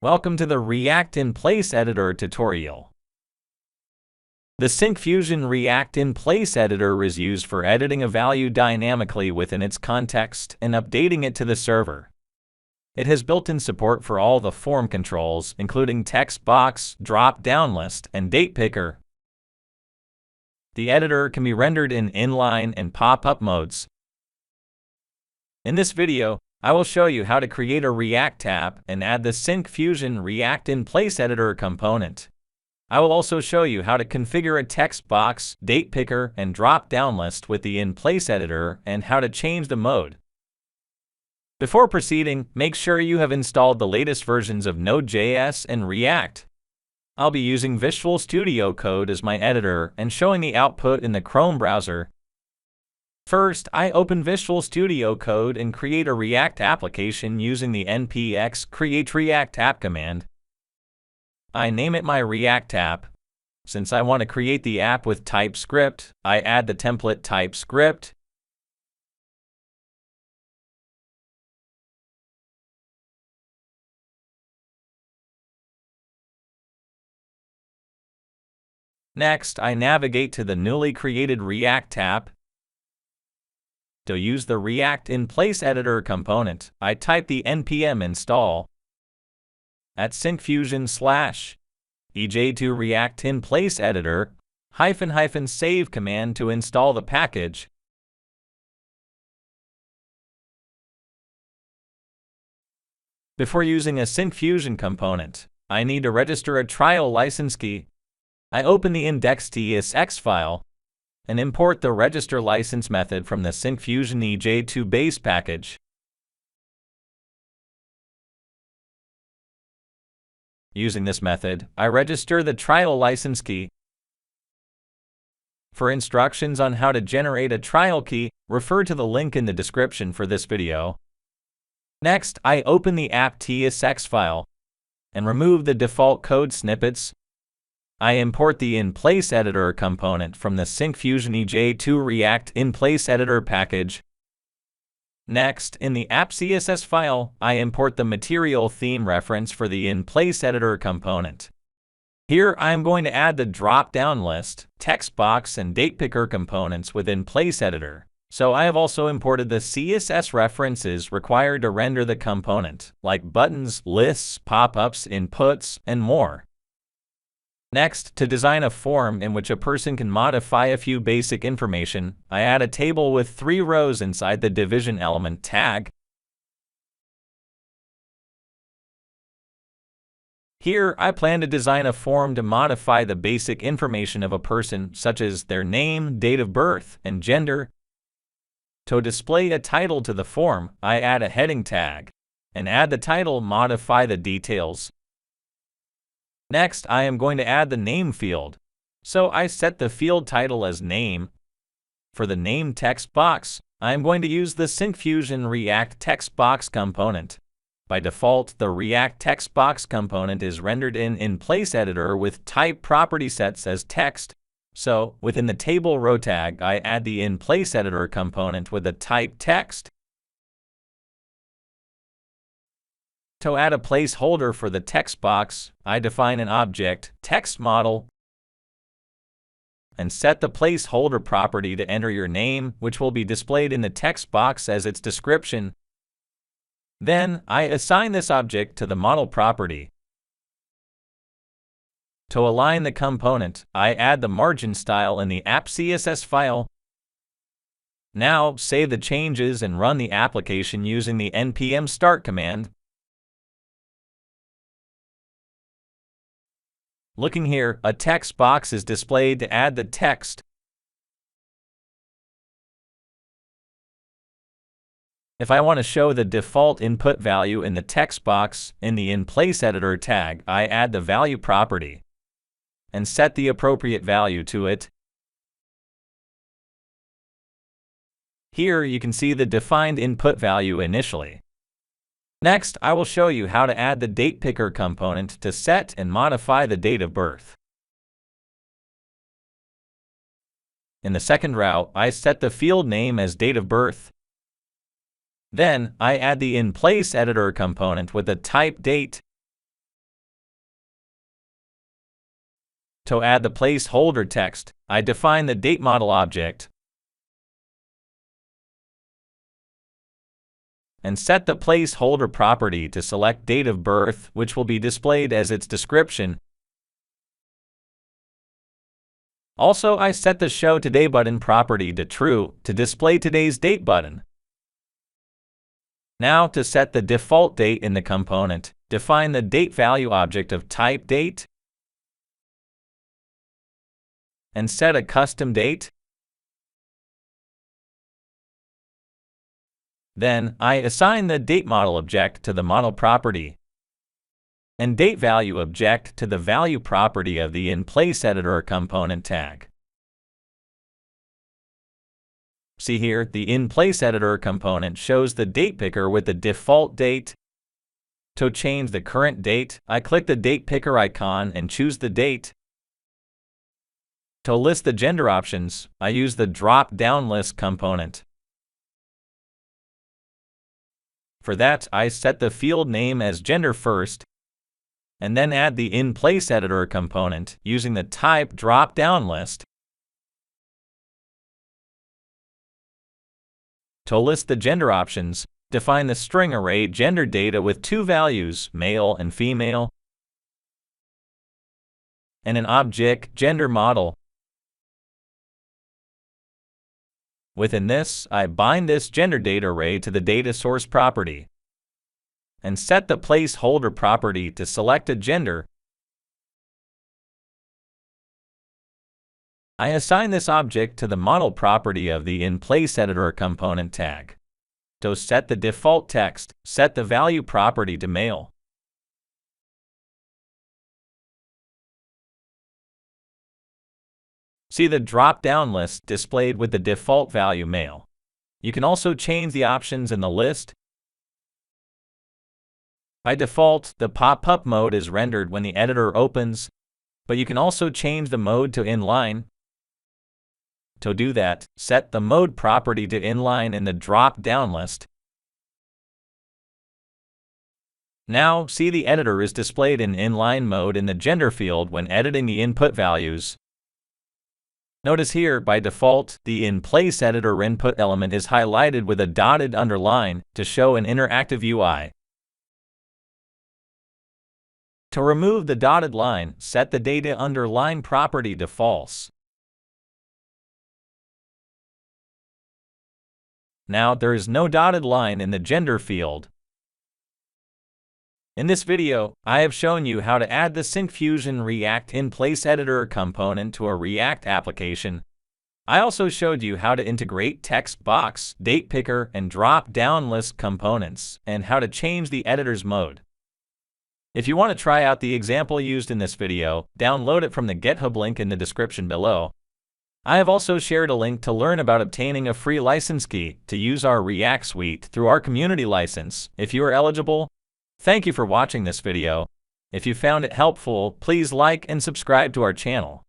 Welcome to the React In-place Editor tutorial. The Syncfusion React In-place Editor is used for editing a value dynamically within its context and updating it to the server. It has built-in support for all the form controls, including TextBox, Dropdown List, and DatePicker. The editor can be rendered in inline and pop-up modes. In this video, I will show you how to create a React tab and add the Syncfusion React In-place Editor component. I will also show you how to configure a TextBox, DatePicker, and Dropdown List with the In-place Editor and how to change the mode. Before proceeding, make sure you have installed the latest versions of Node.js and React. I'll be using Visual Studio Code as my editor and showing the output in the Chrome browser. First, I open Visual Studio Code and create a React application using the npx create React app command. I name it my React app. Since I want to create the app with TypeScript, I add the template TypeScript. Next, I navigate to the newly created React app. To use the React In-place Editor component, I type the npm install at Syncfusion /ej2 React In-place Editor -- save command to install the package. Before using a Syncfusion component, I need to register a trial license key. I open the index.tsx file and import the register license method from the Syncfusion ej2 base package. Using this method, I register the trial license key. For instructions on how to generate a trial key, refer to the link in the description for this video. Next, I open the app.tsx file and remove the default code snippets. I import the In-place Editor component from the Syncfusion ej2 React In-place Editor package. Next, in the app.css file, I import the material theme reference for the In-place Editor component. Here, I am going to add the Dropdown List, TextBox, and DatePicker components with In-place Editor. So I have also imported the CSS references required to render the component, like buttons, lists, pop-ups, inputs, and more. Next, to design a form in which a person can modify a few basic information, I add a table with 3 rows inside the division element tag. Here, I plan to design a form to modify the basic information of a person, such as their name, date of birth, and gender. To display a title to the form, I add a heading tag and add the title, modify the details. Next, I am going to add the name field. So I set the field title as name. For the name text box, I am going to use the Syncfusion React text box component. By default, the React text box component is rendered in In-place Editor with type property sets as text. So, within the table row tag, I add the In-place Editor component with the type text. To add a placeholder for the text box, I define an object, textModel, and set the placeholder property to enter your name, which will be displayed in the text box as its description. Then, I assign this object to the model property. To align the component, I add the margin style in the app.css file. Now, save the changes and run the application using the npm start command. Looking here, a text box is displayed to add the text. If I want to show the default input value in the text box, in the In-place Editor tag, I add the value property and set the appropriate value to it. Here you can see the defined input value initially. Next, I will show you how to add the DatePicker component to set and modify the date of birth. In the second row, I set the field name as date of birth. Then, I add the In-place Editor component with the type date. To add the placeholder text, I define the date model object and set the placeholder property to select date of birth, which will be displayed as its description. Also, I set the Show Today button property to true to display today's date button. Now, to set the default date in the component, define the date value object of type date and set a custom date. Then, I assign the date model object to the model property and date value object to the value property of the In-place Editor component tag. See here, the In-place Editor component shows the DatePicker with the default date. To change the current date, I click the DatePicker icon and choose the date. To list the gender options, I use the Dropdown List component. For that, I set the field name as gender first, and then add the In-place Editor component using the type Dropdown List. To list the gender options, define the string array gender data with two values, male and female, and an object gender model. Within this, I bind this gender data array to the data source property and set the placeholder property to select a gender. I assign this object to the model property of the In-place Editor component tag. To set the default text, set the value property to male. See the drop-down list displayed with the default value male. You can also change the options in the list. By default, the pop-up mode is rendered when the editor opens, but you can also change the mode to inline. To do that, set the mode property to inline in the drop-down list. Now, see the editor is displayed in inline mode in the gender field when editing the input values. Notice here, by default, the In-place Editor input element is highlighted with a dotted underline to show an interactive UI. To remove the dotted line, set the data underline property to false. Now, there is no dotted line in the gender field. In this video, I have shown you how to add the Syncfusion React In-place Editor component to a React application. I also showed you how to integrate TextBox, DatePicker, and Dropdown List components, and how to change the editor's mode. If you want to try out the example used in this video, download it from the GitHub link in the description below. I have also shared a link to learn about obtaining a free license key to use our React suite through our community license, if you are eligible. Thank you for watching this video. If you found it helpful, please like and subscribe to our channel.